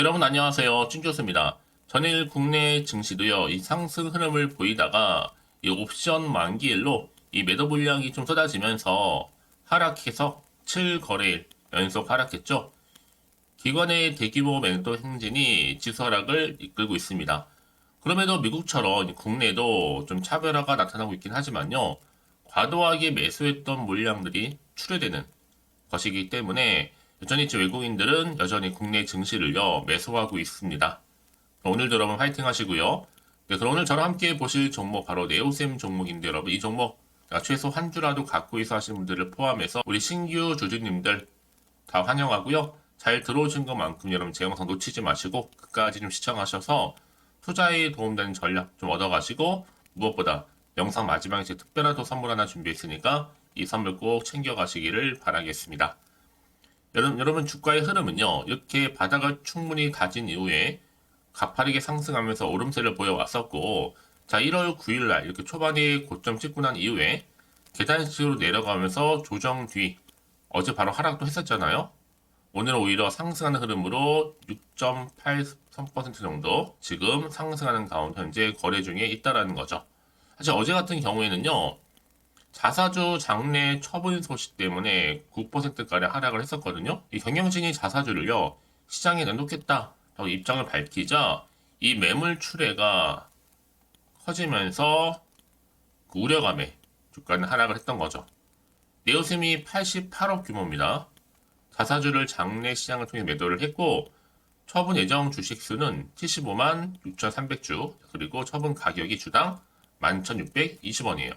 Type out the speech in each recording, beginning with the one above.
여러분 안녕하세요. 찐교수입니다. 전일 국내 증시도요, 이 상승 흐름을 보이다가 이 옵션 만기일로 이 매도 물량이 좀 쏟아지면서 하락해서 7거래일 연속 하락했죠. 기관의 대규모 매도 행진이 지수 하락을 이끌고 있습니다. 그럼에도 미국처럼 국내에도 좀 차별화가 나타나고 있긴 하지만요, 과도하게 매수했던 물량들이 출회되는 것이기 때문에 여전히 외국인들은 여전히 국내 증시를요 매수하고 있습니다. 오늘도 여러분 화이팅 하시고요. 네, 그럼 오늘 저랑 함께 보실 종목 바로 네오셈 종목인데 여러분 이 종목 최소 한 주라도 갖고 있어 하시는 분들을 포함해서 우리 신규 주주님들 다 환영하고요. 잘 들어오신 것만큼 여러분 제 영상 놓치지 마시고 끝까지 좀 시청하셔서 투자에 도움되는 전략 좀 얻어가시고 무엇보다 영상 마지막에 제 특별한 또 선물 하나 준비했으니까 이 선물 꼭 챙겨가시기를 바라겠습니다. 여러분 주가의 흐름은요 이렇게 바닥을 충분히 다진 이후에 가파르게 상승하면서 오름세를 보여왔었고, 자 1월 9일날 이렇게 초반에 고점 찍고 난 이후에 계단식으로 내려가면서 조정 뒤 어제 바로 하락도 했었잖아요. 오늘은 오히려 상승하는 흐름으로 6.83% 정도 지금 상승하는 가운데 현재 거래 중에 있다라는 거죠. 사실 어제 같은 경우에는요 자사주 장내 처분 소식 때문에 9%가량 하락을 했었거든요. 이 경영진이 자사주를요, 시장에 내놓겠다라고 입장을 밝히자 이 매물 출회가 커지면서 그 우려감에 주가는 하락을 했던 거죠. 네오셈이 88억 규모입니다. 자사주를 장내 시장을 통해 매도를 했고, 처분 예정 주식 수는 75만 6,300주, 그리고 처분 가격이 주당 11,620원이에요.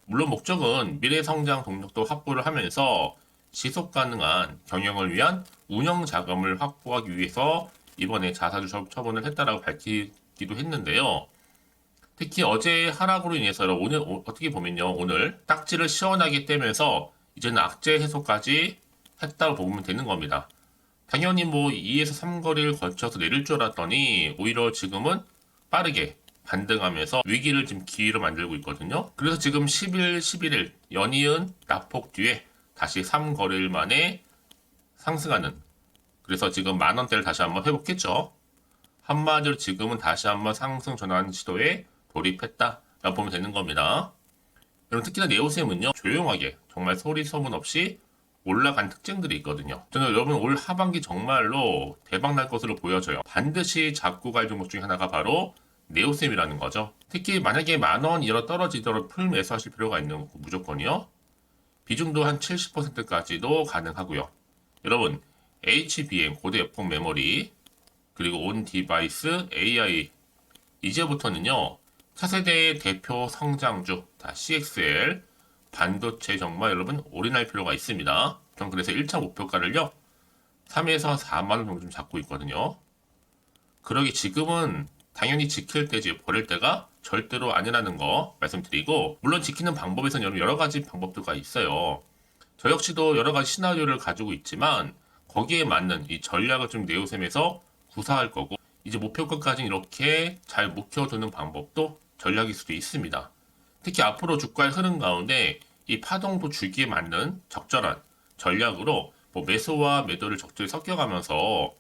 물론 목적은 미래 성장 동력도 확보를 하면서 지속 가능한 경영을 위한 운영 자금을 확보하기 위해서 이번에 자사주 처분을 했다라고 밝히기도 했는데요. 특히 어제 하락으로 인해서 오늘 어떻게 보면요, 오늘 딱지를 시원하게 떼면서 이제는 악재 해소까지 했다고 보면 되는 겁니다. 당연히 뭐 2에서 3거리를 거쳐서 내릴 줄 알았더니 오히려 지금은 빠르게 반등하면서 위기를 지금 기회로 만들고 있거든요. 그래서 지금 10일, 11일 연이은 낙폭 뒤에 다시 3거래일 만에 상승하는, 그래서 지금 만원대를 다시 한번 회복했죠. 한마디로 지금은 다시 한번 상승 전환 시도에 돌입했다라고 보면 되는 겁니다. 여러분 특히나 네오셈은요 조용하게 정말 소리 소문 없이 올라간 특징들이 있거든요. 저는 여러분 올 하반기 정말로 대박 날 것으로 보여져요. 반드시 잡고 갈 종목 중에 하나가 바로 네오셈이라는 거죠. 특히 만약에 만원 이하 떨어지도록 풀 매수하실 필요가 있는 거고 무조건이요. 비중도 한 70%까지도 가능하고요. 여러분 HBM 고대 역폭 메모리 그리고 온 디바이스 AI 이제부터는요 차세대의 대표 성장주 다 CXL 반도체 정말 여러분 올인할 필요가 있습니다. 전 그래서 1차 목표가를요 3에서 4만원 정도 좀 잡고 있거든요. 그러기 지금은 당연히 지킬 때지 버릴 때가 절대로 아니라는 거 말씀드리고, 물론 지키는 방법에서는 여러 가지 방법들가 있어요. 저 역시도 여러 가지 시나리오를 가지고 있지만 거기에 맞는 이 전략을 좀 네오셈에서 구사할 거고, 이제 목표가까지 이렇게 잘 묵혀두는 방법도 전략일 수도 있습니다. 특히 앞으로 주가의 흐름 가운데 이 파동도 주기에 맞는 적절한 전략으로 뭐 매수와 매도를 적절히 섞여가면서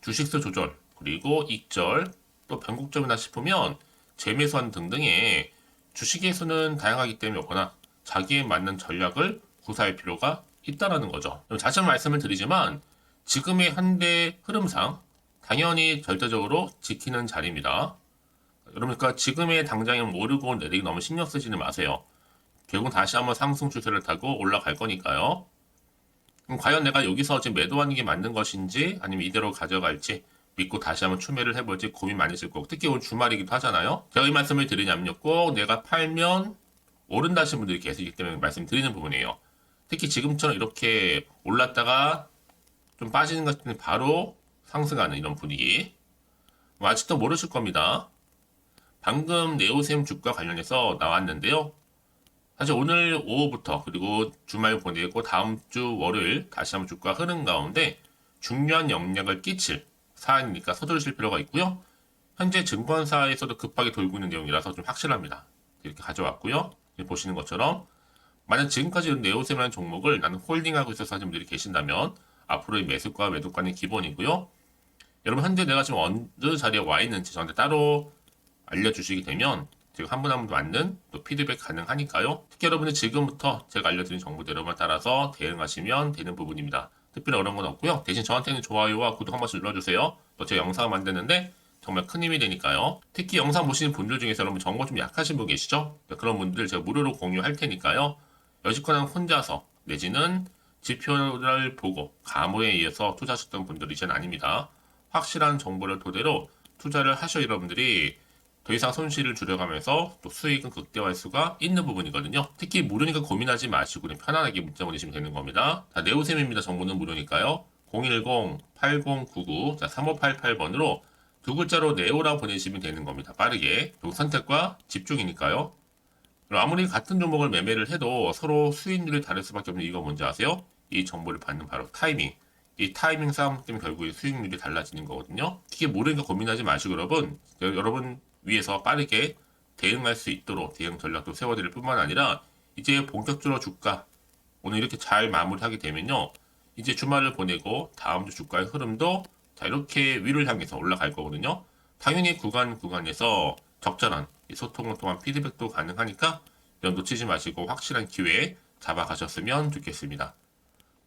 주식수 조절 그리고 익절 또 변곡점이나 싶으면 재매수한 등등의 주식에서는 다양하기 때문에 없거나 자기에 맞는 전략을 구사할 필요가 있다라는 거죠. 다시 한번 말씀을 드리지만 지금의 현대 흐름상 당연히 절대적으로 지키는 자리입니다. 여러분 그러니까 지금의 당장에 오르고 내리기 너무 신경 쓰지는 마세요. 결국 다시 한번 상승 추세를 타고 올라갈 거니까요. 그럼 과연 내가 여기서 지금 매도하는 게 맞는 것인지 아니면 이대로 가져갈지 믿고 다시 한번 추매를 해볼지 고민 많이 했을 거고, 특히 오늘 주말이기도 하잖아요. 제가 이 말씀을 드리냐면요, 꼭 내가 팔면 오른다 하시는 분들이 계시기 때문에 말씀드리는 부분이에요. 특히 지금처럼 이렇게 올랐다가 좀 빠지는 것 같은 바로 상승하는 이런 분위기 아직도 모르실 겁니다. 방금 네오셈 주가 관련해서 나왔는데요. 사실 오늘 오후부터 그리고 주말 보내고 다음 주 월요일 다시 한번 주가 흐름 가운데 중요한 영향을 끼칠 사안이니까 서두르실 필요가 있고요. 현재 증권사에서도 급하게 돌고 있는 내용이라서 좀 확실합니다. 이렇게 가져왔고요. 보시는 것처럼 만약 지금까지 네오셈이라는 종목을 나는 홀딩하고 있어서 하시는 분들이 계신다면 앞으로의 매수과 매도가는 기본이고요. 여러분 현재 내가 지금 어느 자리에 와 있는지 저한테 따로 알려주시게 되면 제가 한 분 한 분 맞는 또 피드백 가능하니까요. 특히 여러분이 지금부터 제가 알려드린 정보들 여러분 따라서 대응하시면 되는 부분입니다. 특별히 어려운 건 없고요. 대신 저한테는 좋아요와 구독 한 번씩 눌러주세요. 또 제가 영상을 만드는데 정말 큰 힘이 되니까요. 특히 영상 보시는 분들 중에서 여러분 정보 좀 약하신 분 계시죠? 그런 분들 제가 무료로 공유할 테니까요. 여지껏 혼자서 내지는 지표를 보고 감호에 의해서 투자하셨던 분들이 이제는 아닙니다. 확실한 정보를 토대로 투자를 하셔 여러분들이 더 이상 손실을 줄여가면서 또 수익은 극대화할 수가 있는 부분이거든요. 특히 무료니까 고민하지 마시고 그냥 편안하게 문자 보내시면 되는 겁니다. 자, 네오셈입니다. 정보는 무료니까요. 010-8099 3588번으로 두 글자로 네오라 보내시면 되는 겁니다. 빠르게. 그리고 선택과 집중이니까요. 그럼 아무리 같은 종목을 매매를 해도 서로 수익률이 다를 수밖에 없는 이유가 뭔지 아세요? 이 정보를 받는 바로 타이밍. 이 타이밍 싸움 때문에 결국에 수익률이 달라지는 거거든요. 특히 모르니까 고민하지 마시고 여러분 위해서 빠르게 대응할 수 있도록 대응 전략도 세워드릴 뿐만 아니라 이제 본격적으로 주가 오늘 이렇게 잘 마무리하게 되면요. 이제 주말을 보내고 다음 주 주가의 흐름도 자 이렇게 위를 향해서 올라갈 거거든요. 당연히 구간에서 적절한 소통을 통한 피드백도 가능하니까 이런 놓치지 마시고 확실한 기회 잡아가셨으면 좋겠습니다.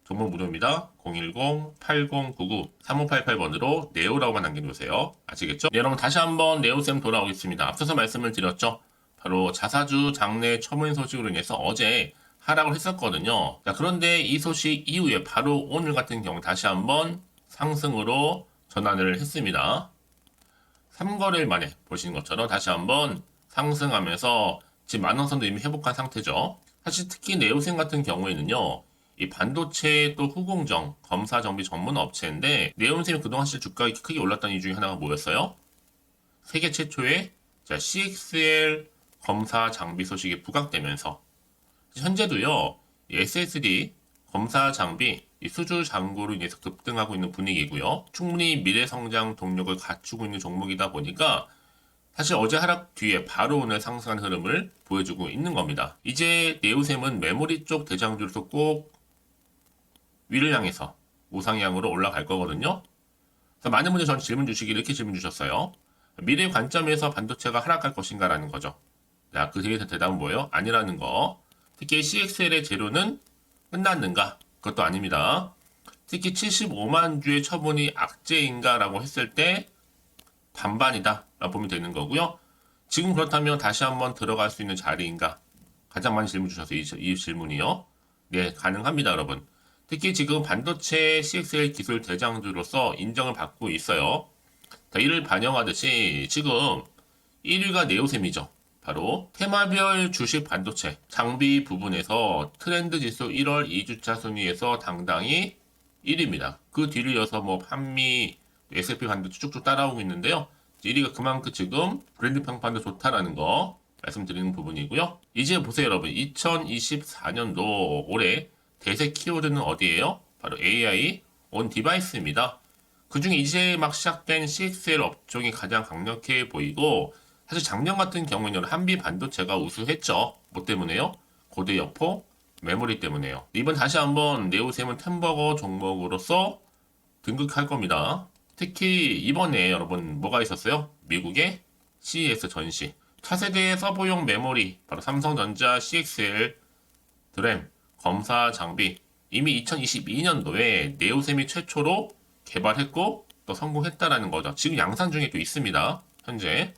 정보 무료입니다. 010-8099-3588번으로 네오라고만 남겨주세요. 아시겠죠? 네, 여러분 다시 한번 네오쌤 돌아오겠습니다. 앞서서 말씀을 드렸죠. 바로 자사주 장내 처분 소식으로 인해서 어제 하락을 했었거든요. 자, 그런데 이 소식 이후에 바로 오늘 같은 경우 다시 한번 상승으로 전환을 했습니다. 3거래일 만에 보시는 것처럼 다시 한번 상승하면서 지금 만원선도 이미 회복한 상태죠. 사실 특히 네오셈 같은 경우에는요. 이 반도체 또 후공정, 검사 정비 전문 업체인데 네오셈이 그동안 사실 주가가 크게 올랐던 이유 중에 하나가 뭐였어요? 세계 최초의 CXL 검사 장비 소식이 부각되면서 현재도요. SSD 검사 장비 수주 잔고로 인해서 급등하고 있는 분위기고요. 충분히 미래 성장 동력을 갖추고 있는 종목이다 보니까 사실 어제 하락 뒤에 바로 오늘 상승한 흐름을 보여주고 있는 겁니다. 이제 네오셈은 메모리 쪽 대장주로서 꼭 위를 향해서 우상향으로 올라갈 거거든요. 그래서 많은 분들이 저한테 질문 주시기를 이렇게 질문 주셨어요. 미래 관점에서 반도체가 하락할 것인가라는 거죠. 자, 그 대답은 뭐예요? 아니라는 거. 특히 CXL의 재료는 끝났는가? 그것도 아닙니다. 특히 75만 주의 처분이 악재인가라고 했을 때 반반이다 라고 보면 되는 거고요. 지금 그렇다면 다시 한번 들어갈 수 있는 자리인가? 가장 많이 질문 주셔서 이 질문이요. 네, 가능합니다, 여러분. 특히 지금 반도체 CXL 기술 대장주로서 인정을 받고 있어요. 자, 이를 반영하듯이 지금 1위가 네오셈이죠. 바로 테마별 주식 반도체 장비 부분에서 트렌드 지수 1월 2주차 순위에서 당당히 1위입니다. 그 뒤를 이어서 뭐 판미, S&P 반도체 쭉쭉 따라오고 있는데요. 1위가 그만큼 지금 브랜드 평판도 좋다라는 거 말씀드리는 부분이고요. 이제 보세요 여러분. 2024년도 올해 대세 키워드는 어디예요? 바로 AI 온 디바이스입니다. 그 중에 이제 막 시작된 CXL 업종이 가장 강력해 보이고 사실 작년 같은 경우에는 한비 반도체가 우수했죠. 뭐 때문에요? 고대 여포 메모리 때문에요. 이번 다시 한번 네오셈은 템버거 종목으로서 등극할 겁니다. 특히 이번에 여러분 뭐가 있었어요? 미국의 CES 전시. 차세대 서버용 메모리 바로 삼성전자 CXL 드램 검사 장비 이미 2022년도에 네오셈이 최초로 개발했고 또 성공했다라는 거죠. 지금 양산 중에 또 있습니다. 현재.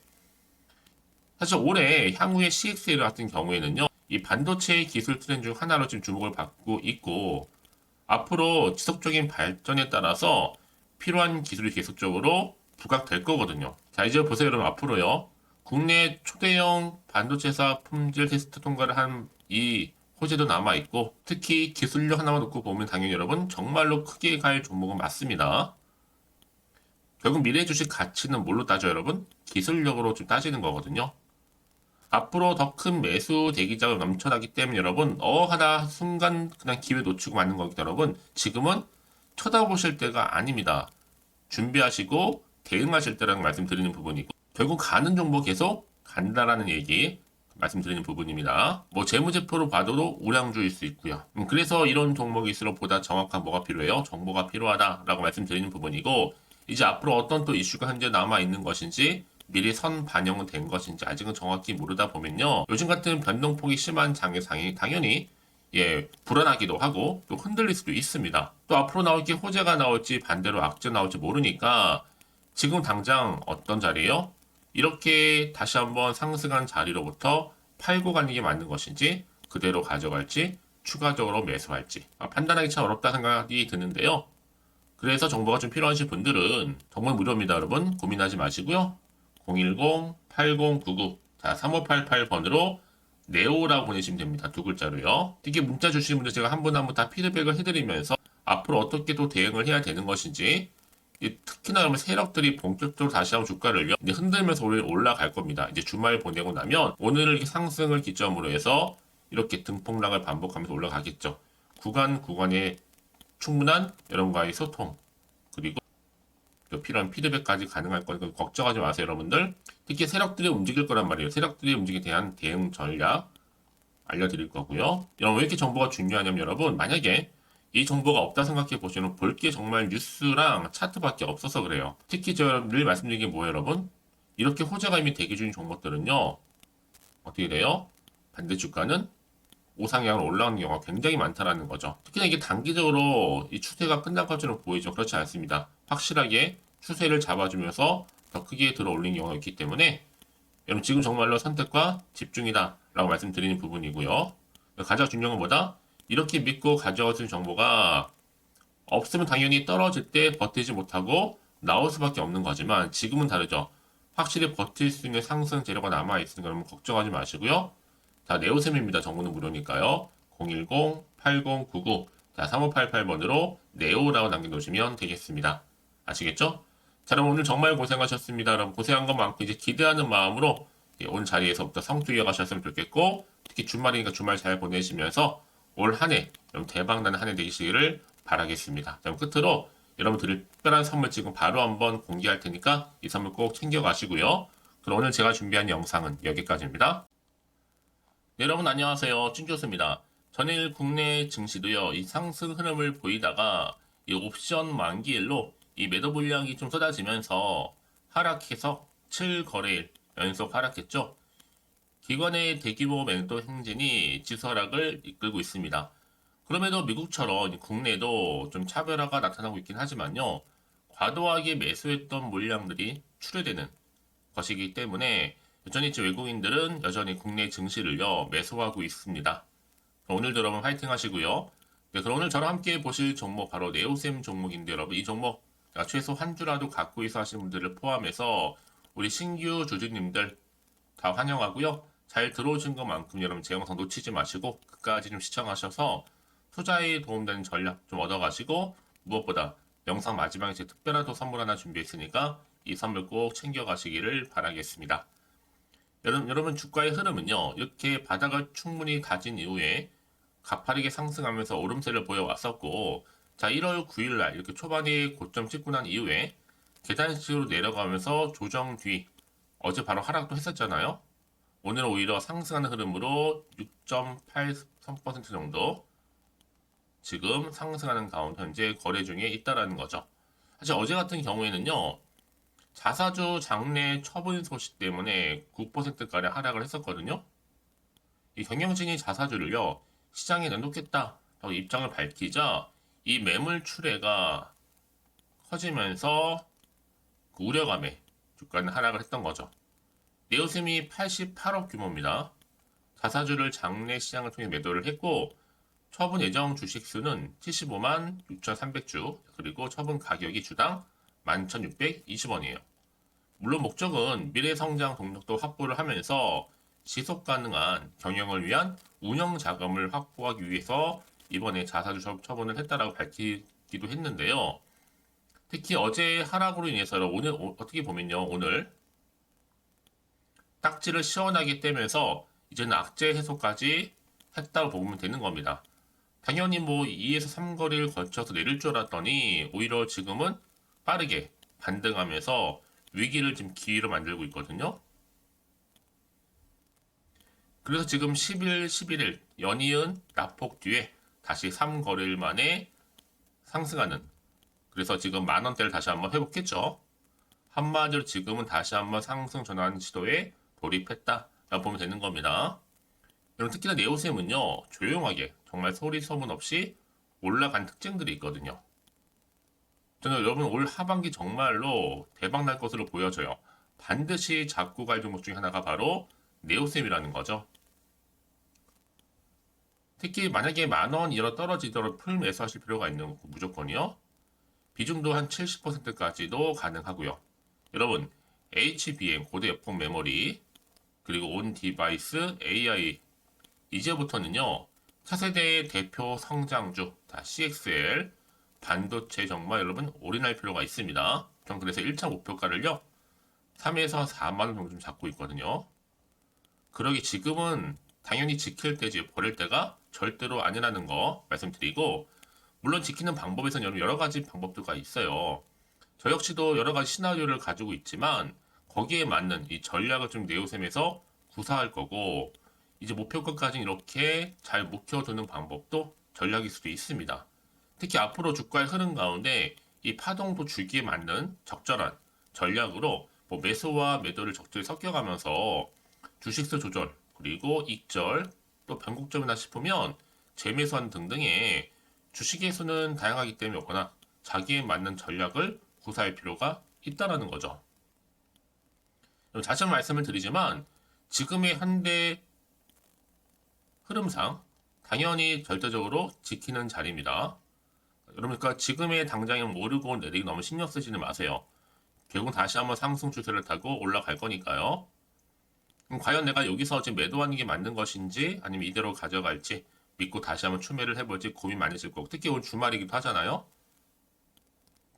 사실 올해 향후의 CXL 같은 경우에는요. 이 반도체 기술 트렌드 중 하나로 지금 주목을 받고 있고 앞으로 지속적인 발전에 따라서 필요한 기술이 계속적으로 부각될 거거든요. 자, 이제 보세요, 여러분. 앞으로요. 국내 초대형 반도체사 품질 테스트 통과를 한 이 호재도 남아있고, 특히 기술력 하나만 놓고 보면 당연히 여러분, 정말로 크게 갈 종목은 맞습니다. 결국 미래 주식 가치는 뭘로 따져요, 여러분? 기술력으로 좀 따지는 거거든요. 앞으로 더 큰 매수 대기자가 넘쳐나기 때문에 여러분, 하나 순간 그냥 기회 놓치고 맞는 거기 때문에 여러분, 지금은 쳐다보실 때가 아닙니다. 준비하시고 대응하실 때라는 말씀드리는 부분이고 결국 가는 종목 계속 간다라는 얘기 말씀드리는 부분입니다. 뭐 재무제표로 봐도 우량주일 수 있고요. 그래서 이런 종목일수록 보다 정확한 뭐가 필요해요? 정보가 필요하다라고 말씀드리는 부분이고 이제 앞으로 어떤 또 이슈가 현재 남아 있는 것인지 미리 선 반영은 된 것인지 아직은 정확히 모르다 보면요. 요즘 같은 변동폭이 심한 장외상이 당연히 불안하기도 하고 또 흔들릴 수도 있습니다. 또 앞으로 나올 게 호재가 나올지 반대로 악재 나올지 모르니까 지금 당장 어떤 자리예요? 이렇게 다시 한번 상승한 자리로부터 팔고 가는 게 맞는 것인지 그대로 가져갈지 추가적으로 매수할지 판단하기 참 어렵다 생각이 드는데요. 그래서 정보가 좀 필요하신 분들은 정말 무료입니다, 여러분. 고민하지 마시고요. 010-8099 3588번으로 네오라고 보내시면 됩니다. 두 글자로요. 특히 문자 주시는 분들 제가 한 분 한 분 다 피드백을 해드리면서 앞으로 어떻게 또 대응을 해야 되는 것인지 특히나 그러면 세력들이 본격적으로 다시 한번 주가를요 이제 흔들면서 올라갈 겁니다. 이제 주말 보내고 나면 오늘 상승을 기점으로 해서 이렇게 등폭락을 반복하면서 올라가겠죠. 구간에 충분한 여러분과의 소통 그리고 필요한 피드백까지 가능할 거니까 걱정하지 마세요, 여러분들. 특히 세력들이 움직일 거란 말이에요. 세력들이 움직임에 대한 대응 전략 알려드릴 거고요. 여러분 왜 이렇게 정보가 중요하냐면 여러분 만약에 이 정보가 없다 생각해 보시면 볼 게 정말 뉴스랑 차트밖에 없어서 그래요. 특히 제가 늘 말씀드린 게 뭐예요, 여러분? 이렇게 호재가 이미 대기 중인 종목들은요. 어떻게 돼요? 반대 주가는 우상향으로 올라오는 경우가 굉장히 많다라는 거죠. 특히나 이게 단기적으로 이 추세가 끝날 것처럼 보이죠. 그렇지 않습니다. 확실하게 추세를 잡아주면서 더 크게 들어 올린 경우가 있기 때문에 여러분 지금 정말로 선택과 집중이다 라고 말씀드리는 부분이고요. 가장 중요한 건 뭐다? 이렇게 믿고 가져가신 정보가 없으면 당연히 떨어질 때 버티지 못하고 나올 수밖에 없는 거지만 지금은 다르죠. 확실히 버틸 수 있는 상승 재료가 남아있으니까 여러분 걱정하지 마시고요. 자, 네오셈입니다. 정보는 무료니까요. 010-8099 3588번으로 네오라고 남겨놓으시면 되겠습니다. 아시겠죠? 자, 여러분 오늘 정말 고생하셨습니다. 여러분 고생한 것만큼 이제 기대하는 마음으로 오늘 자리에서부터 성투 이어가셨으면 좋겠고 특히 주말이니까 주말 잘 보내시면서 올 한 해 대박나는 한 해 되시기를 바라겠습니다. 자, 끝으로 여러분들 특별한 선물 지금 바로 한번 공개할 테니까 이 선물 꼭 챙겨가시고요. 그럼 오늘 제가 준비한 영상은 여기까지입니다. 네, 여러분 안녕하세요. 찐교수입니다. 전일 국내 증시도요, 이 상승 흐름을 보이다가 이 옵션 만기일로 이 매도 물량이 좀 쏟아지면서 하락해서 7거래일 연속 하락했죠. 기관의 대규모 매도 행진이 지수 하락을 이끌고 있습니다. 그럼에도 미국처럼 국내에도 좀 차별화가 나타나고 있긴 하지만요. 과도하게 매수했던 물량들이 출회되는 것이기 때문에 여전히 외국인들은 여전히 국내 증시를요 매수하고 있습니다. 오늘도 여러분 화이팅 하시고요. 네, 그럼 오늘 저랑 함께 보실 종목 바로 네오셈 종목인데 여러분 이 종목 최소 한 주라도 갖고 있어 하시는 분들을 포함해서 우리 신규 주주님들 다 환영하고요. 잘 들어오신 것만큼 여러분 제 영상 놓치지 마시고 끝까지 좀 시청하셔서 투자에 도움되는 전략 좀 얻어가시고 무엇보다 영상 마지막에 제 특별한 또 선물 하나 준비했으니까 이 선물 꼭 챙겨가시기를 바라겠습니다. 여러분 주가의 흐름은요. 이렇게 바닥을 충분히 다진 이후에 가파르게 상승하면서 오름세를 보여왔었고 자 1월 9일 날 이렇게 초반에 고점 찍고 난 이후에 계단식으로 내려가면서 조정 뒤 어제 바로 하락도 했었잖아요. 오늘은 오히려 상승하는 흐름으로 6.83% 정도 지금 상승하는 가운데 현재 거래 중에 있다라는 거죠. 사실 어제 같은 경우에는요. 자사주 장내 처분 소식 때문에 9%가량 하락을 했었거든요. 이 경영진이 자사주를요. 시장에 내놓겠다라고 입장을 밝히자 이 매물 출회가 커지면서 그 우려감에 주가는 하락을 했던 거죠. 네오셈이 88억 규모입니다. 자사주를 장내 시장을 통해 매도를 했고 처분 예정 주식 수는 75만 6,300주 그리고 처분 가격이 주당 11,620원이에요. 물론 목적은 미래 성장 동력도 확보를 하면서 지속 가능한 경영을 위한 운영 자금을 확보하기 위해서 이번에 자사주 처분을 했다라고 밝히기도 했는데요. 특히 어제 하락으로 인해서 오늘 어떻게 보면요. 오늘 딱지를 시원하게 떼면서 이제는 악재 해소까지 했다고 보면 되는 겁니다. 당연히 뭐 2에서 3거리를 거쳐서 내릴 줄 알았더니 오히려 지금은 빠르게 반등하면서 위기를 지금 기회로 만들고 있거든요. 그래서 지금 10일, 11일 연이은 낙폭 뒤에 다시 3거래일 만에 상승하는 그래서 지금 만 원대를 다시 한번 회복했죠. 한마디로 지금은 다시 한번 상승 전환 시도에 돌입했다라고 보면 되는 겁니다. 여러분 특히나 네오셈은요 조용하게 정말 소리 소문 없이 올라간 특징들이 있거든요. 저는 여러분 올 하반기 정말로 대박 날 것으로 보여져요. 반드시 잡고 갈 종목 중에 하나가 바로 네오셈이라는 거죠. 특히 만약에 만 원 이러 떨어지도록 풀 매수하실 필요가 있는 거 무조건이요. 비중도 한 70%까지도 가능하고요. 여러분 HBM 고대 여폭 메모리 그리고 온 디바이스 AI 이제부터는요 차세대의 대표 성장주 다 CXL 반도체 정말 여러분 올인할 필요가 있습니다. 전 그래서 1차 목표가를요 3에서 4만 원 정도 좀 잡고 있거든요. 그러기 지금은 당연히 지킬 때지 버릴 때가 절대로 아니라는 거 말씀드리고 물론 지키는 방법에서는 여러 가지 방법들과 있어요. 저 역시도 여러 가지 시나리오를 가지고 있지만 거기에 맞는 이 전략을 좀 네오셈에서 구사할 거고 이제 목표가까지 이렇게 잘 묵혀두는 방법도 전략일 수도 있습니다. 특히 앞으로 주가의 흐름 가운데 이 파동도 주기에 맞는 적절한 전략으로 뭐 매수와 매도를 적절히 섞여가면서 주식수 조절 그리고 익절 또 변곡점이나 싶으면 재매수한 등등의 주식의 수는 다양하기 때문에 없거나 자기에 맞는 전략을 구사할 필요가 있다라는 거죠. 다시 한번 말씀을 드리지만 지금의 현대 흐름상 당연히 절대적으로 지키는 자리입니다. 그러니까 지금의 당장에 오르고 내리기 너무 신경 쓰지는 마세요. 결국 다시 한번 상승 추세를 타고 올라갈 거니까요. 그럼 과연 내가 여기서 지금 매도하는 게 맞는 것인지 아니면 이대로 가져갈지 믿고 다시 한번 추매를 해볼지 고민 많이 했을 거고 특히 오늘 주말이기도 하잖아요.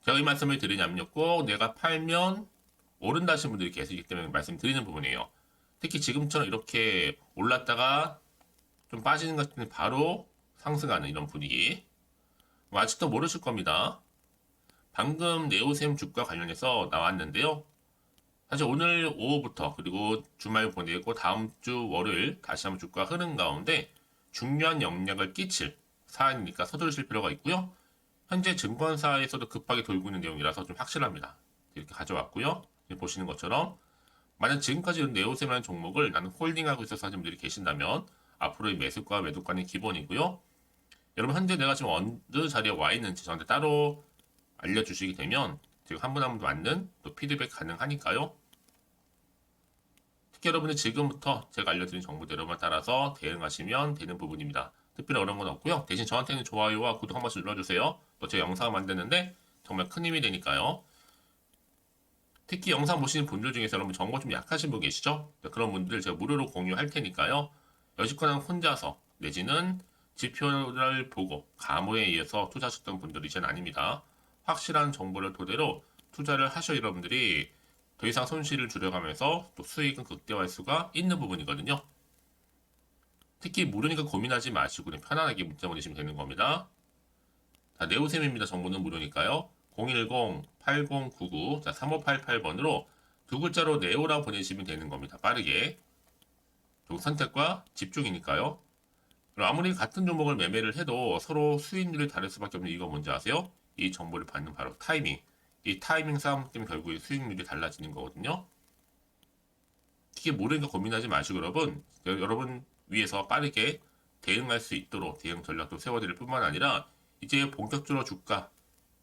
제가 이 말씀을 드리냐면요. 꼭 내가 팔면 오른다 하시는 분들이 계시기 때문에 말씀드리는 부분이에요. 특히 지금처럼 이렇게 올랐다가 좀 빠지는 것 같은 바로 상승하는 이런 분위기. 뭐 아직도 모르실 겁니다. 방금 네오셈 주가 관련해서 나왔는데요. 사실 오늘 오후부터 그리고 주말 보내고 다음 주 월요일 다시 한번 주가 흐름 가운데 중요한 영향을 끼칠 사안이니까 서두르실 필요가 있고요. 현재 증권사에서도 급하게 돌고 있는 내용이라서 좀 확실합니다. 이렇게 가져왔고요. 보시는 것처럼 만약 지금까지 네오셈이라는 종목을 나는 홀딩하고 있어서 하시는 분들이 계신다면 앞으로의 매수과 매도가는 기본이고요. 여러분 현재 내가 지금 어느 자리에 와 있는지 저한테 따로 알려주시게 되면 제가 한 분 한 분 맞는 또 피드백 가능하니까요. 특히 여러분이 지금부터 제가 알려드린 정보대로만 따라서 대응하시면 되는 부분입니다. 특별히 어려운 건 없고요. 대신 저한테는 좋아요와 구독 한 번씩 눌러주세요. 또 제 영상을 만드는데 정말 큰 힘이 되니까요. 특히 영상 보시는 분들 중에서 여러분 정보 좀 약하신 분 계시죠? 그런 분들 제가 무료로 공유할 테니까요. 여지껏 혼자서 내지는 지표를 보고 감호에 의해서 투자하셨던 분들이 이제는 아닙니다. 확실한 정보를 토대로 투자를 하셔 여러분들이 더 이상 손실을 줄여가면서 또 수익은 극대화할 수가 있는 부분이거든요. 특히 모르니까 고민하지 마시고 그냥 편안하게 문자 보내시면 되는 겁니다. 다 네오셈입니다. 정보는 무료니까요. 010-8099 3588번으로 두 글자로 네오라 보내시면 되는 겁니다. 빠르게. 선택과 집중이니까요. 그럼 아무리 같은 종목을 매매를 해도 서로 수익률이 다를 수밖에 없는 이유가 뭔지 아세요? 이 정보를 받는 바로 타이밍. 이 타이밍 싸움 때문에 결국에 수익률이 달라지는 거거든요. 특히 모르니까 고민하지 마시고 여러분 위해서 빠르게 대응할 수 있도록 대응 전략도 세워드릴 뿐만 아니라 이제 본격적으로 주가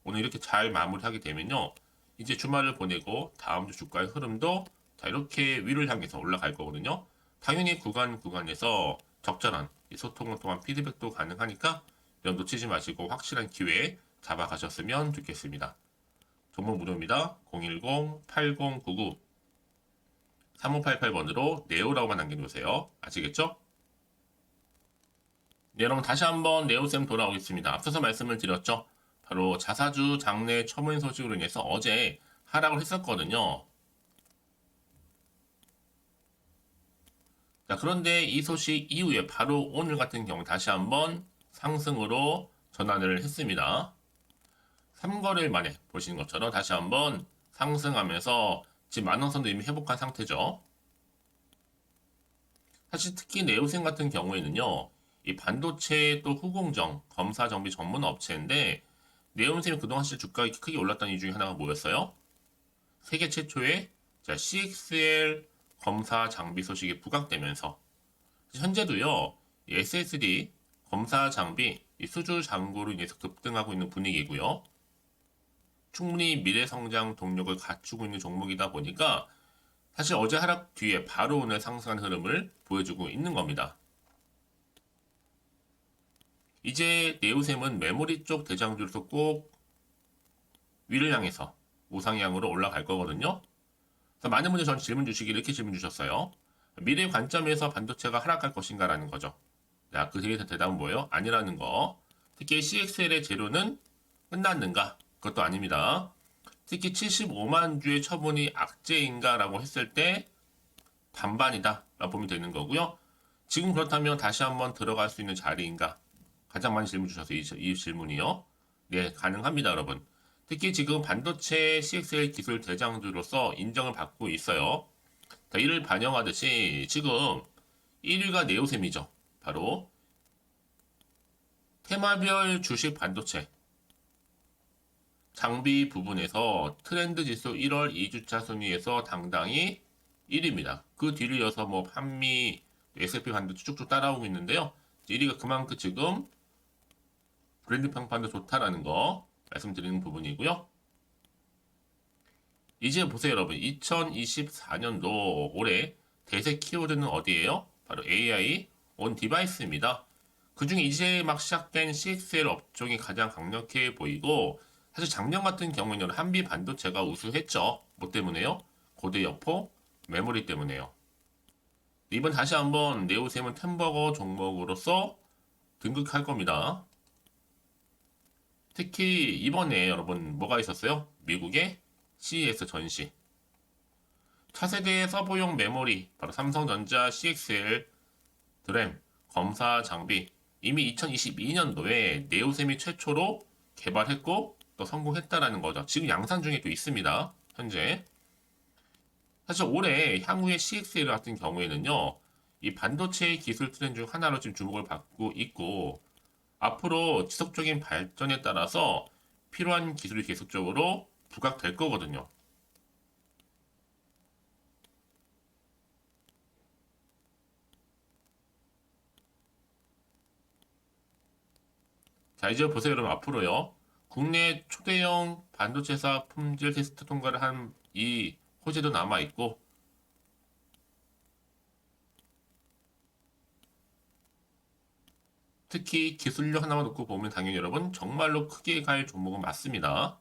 오늘 이렇게 잘 마무리하게 되면요. 이제 주말을 보내고 다음 주 주가의 흐름도 자 이렇게 위를 향해서 올라갈 거거든요. 당연히 구간에서 적절한 소통을 통한 피드백도 가능하니까 이런 놓치지 마시고 확실한 기회 잡아가셨으면 좋겠습니다. 정보 무료입니다. 010-8099-3588번으로 네오라고만 남겨주세요. 아시겠죠? 네, 여러분 다시 한번 네오쌤 돌아오겠습니다. 앞서서 말씀을 드렸죠. 바로 자사주 장내 처분 소식으로 인해서 어제 하락을 했었거든요. 자, 그런데 이 소식 이후에 바로 오늘 같은 경우 다시 한번 상승으로 전환을 했습니다. 3거래일 만에 보시는 것처럼 다시 한번 상승하면서 지금 만원선도 이미 회복한 상태죠. 사실 특히 네오셈 같은 경우에는요. 이 반도체 또 후공정, 검사 정비 전문 업체인데 네오셈이 그동안 실제 주가가 크게 올랐던 이유 중에 하나가 뭐였어요? 세계 최초의 CXL 검사 장비 소식이 부각되면서 현재도요, 이 SSD 검사 장비 수주 잔고로 인해서 급등하고 있는 분위기고요. 충분히 미래 성장 동력을 갖추고 있는 종목이다 보니까 사실 어제 하락 뒤에 바로 오늘 상승한 흐름을 보여주고 있는 겁니다. 이제 네오셈은 메모리 쪽 대장주로서 꼭 위를 향해서 우상향으로 올라갈 거거든요. 그래서 많은 분들이 전 질문 주시기 이렇게 질문 주셨어요. 미래 관점에서 반도체가 하락할 것인가라는 거죠. 자, 그 대답은 뭐예요? 아니라는 거. 특히 CXL의 재료는 끝났는가? 그것도 아닙니다. 특히 75만 주의 처분이 악재인가라고 했을 때 반반이다 라고 보면 되는 거고요. 지금 그렇다면 다시 한번 들어갈 수 있는 자리인가? 가장 많이 질문 주셔서 이 질문이요. 네, 가능합니다, 여러분. 특히 지금 반도체 CXL 기술 대장주로서 인정을 받고 있어요. 자, 이를 반영하듯이 지금 1위가 네오셈이죠. 바로 테마별 주식 반도체 장비 부분에서 트렌드 지수 1월 2주차 순위에서 당당히 1위입니다. 그 뒤를 이어서 뭐 판미, S&P 반도체 쭉쭉 따라오고 있는데요. 1위가 그만큼 지금 브랜드 평판도 좋다라는 거 말씀드리는 부분이고요. 이제 보세요, 여러분. 2024년도 올해 대세 키워드는 어디예요? 바로 AI 온 디바이스입니다. 그 중에 이제 막 시작된 CXL 업종이 가장 강력해 보이고, 사실 작년 같은 경우에는 한비 반도체가 우수했죠. 뭐 때문에요? 고대 여포 메모리 때문에요. 이번 다시 한번 네오셈은 템버거 종목으로서 등극할 겁니다. 특히 이번에 여러분 뭐가 있었어요? 미국의 CES 전시. 차세대 서버용 메모리, 바로 삼성전자 CXL 드램 검사 장비 이미 2022년도에 네오셈이 최초로 개발했고 또 성공했다라는 거죠. 지금 양산 중에 또 있습니다. 현재. 사실 올해 향후의 CXL 같은 경우에는요. 이 반도체 기술 트렌드 중 하나로 지금 주목을 받고 있고 앞으로 지속적인 발전에 따라서 필요한 기술이 계속적으로 부각될 거거든요. 자, 이제 보세요, 여러분. 앞으로요. 국내 초대형 반도체사 품질 테스트 통과를 한 이 호재도 남아있고, 특히 기술력 하나만 놓고 보면 당연히 여러분, 정말로 크게 갈 종목은 맞습니다.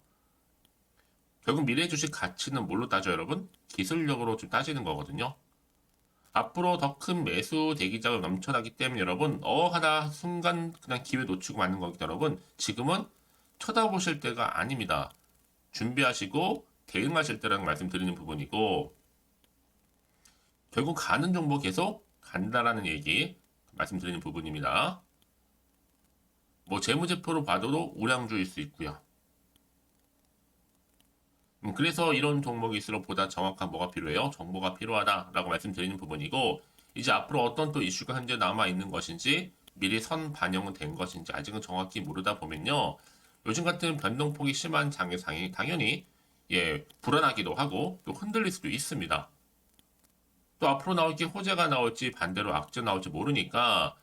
결국 미래 주식 가치는 뭘로 따져 여러분? 기술력으로 좀 따지는 거거든요. 앞으로 더 큰 매수 대기자가 넘쳐나기 때문에 여러분 하다 순간 그냥 기회 놓치고 마는 거기 때문에 여러분 지금은 쳐다보실 때가 아닙니다. 준비하시고 대응하실 때라는 말씀 드리는 부분이고 결국 가는 종목 계속 간다라는 얘기 말씀드리는 부분입니다. 뭐 재무제표로 봐도 우량주일 수 있고요. 그래서 이런 종목일수록 보다 정확한 뭐가 필요해요? 정보가 필요하다라고 말씀드리는 부분이고 이제 앞으로 어떤 또 이슈가 현재 남아 있는 것인지 미리 선 반영은 된 것인지 아직은 정확히 모르다 보면요. 요즘 같은 변동폭이 심한 장세상이 당연히 불안하기도 하고 또 흔들릴 수도 있습니다. 또 앞으로 나올지 호재가 나올지 반대로 악재 나올지 모르니까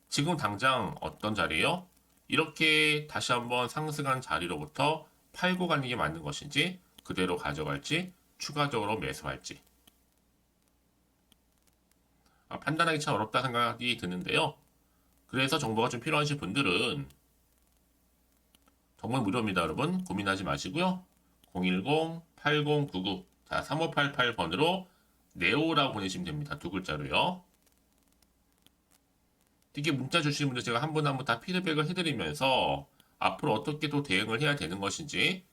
지금 당장 어떤 자리예요? 이렇게 다시 한번 상승한 자리로부터 팔고 가는 게 맞는 것인지 그대로 가져갈지 추가적으로 매수할지 판단하기 참 어렵다 생각이 드는데요. 그래서 정보가 좀 필요하신 분들은 정말 무료입니다, 여러분. 고민하지 마시고요. 010-8099 자, 3588번으로 네오라고 보내시면 됩니다. 두 글자로요. 특히 문자 주시는 분들 제가 한 분 한 분 다 피드백을 해드리면서 앞으로 어떻게 또 대응을 해야 되는 것인지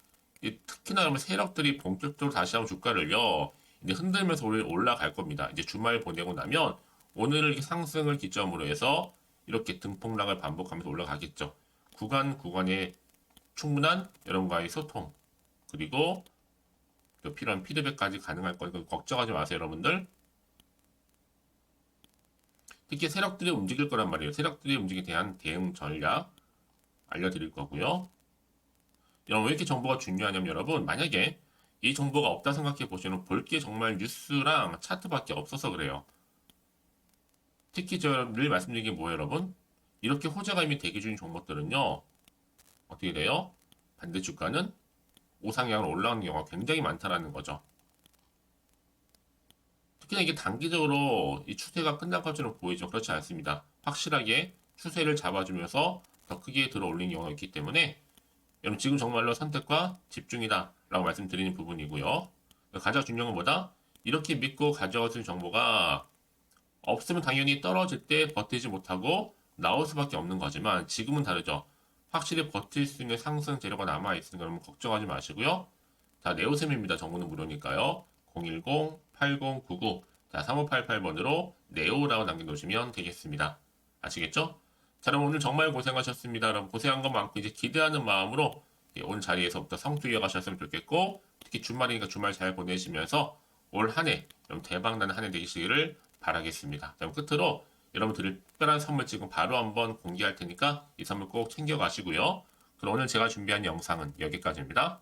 특히나 그러면 세력들이 본격적으로 다시 한번 주가를요 이제 흔들면서 올라갈 겁니다. 이제 주말 보내고 나면 오늘 상승을 기점으로 해서 이렇게 등폭락을 반복하면서 올라가겠죠. 구간에 충분한 여러분과의 소통 그리고 필요한 피드백까지 가능할 거니까 걱정하지 마세요, 여러분들. 특히 세력들이 움직일 거란 말이에요. 세력들이 움직임에 대한 대응 전략 알려드릴 거고요. 여러분 왜 이렇게 정보가 중요하냐면 여러분 만약에 이 정보가 없다 생각해 보시면 볼 게 정말 뉴스랑 차트밖에 없어서 그래요. 특히 저 늘 말씀드린 게 뭐예요, 여러분? 이렇게 호재가 이미 대기 중인 종목들은요, 어떻게 돼요? 반대 주가는 우상향으로 올라가는 경우가 굉장히 많다라는 거죠. 특히나 이게 단기적으로 이 추세가 끝날 것처럼 보이죠. 그렇지 않습니다. 확실하게 추세를 잡아주면서 더 크게 들어 올린 경우가 있기 때문에 여러분 지금 정말로 선택과 집중이다 라고 말씀드리는 부분이고요. 가장 중요한 건 뭐다? 이렇게 믿고 가져가신 정보가 없으면 당연히 떨어질 때 버티지 못하고 나올 수밖에 없는 거지만 지금은 다르죠. 확실히 버틸 수 있는 상승 재료가 남아있으니까 여러분 걱정하지 마시고요. 자, 네오셈입니다. 정보는 무료니까요. 010-8099 자, 3588번으로 네오라고 남겨놓으시면 되겠습니다. 아시겠죠? 자, 그럼 오늘 정말 고생하셨습니다. 여러분 고생한 것 많고 이제 기대하는 마음으로 오늘 자리에서부터 성투 이어가셨으면 좋겠고 특히 주말이니까 주말 잘 보내시면서 올 한 해 대박나는 한 해 되시기를 바라겠습니다. 자, 그럼 끝으로 여러분들 특별한 선물 지금 바로 한번 공개할 테니까 이 선물 꼭 챙겨가시고요. 그럼 오늘 제가 준비한 영상은 여기까지입니다.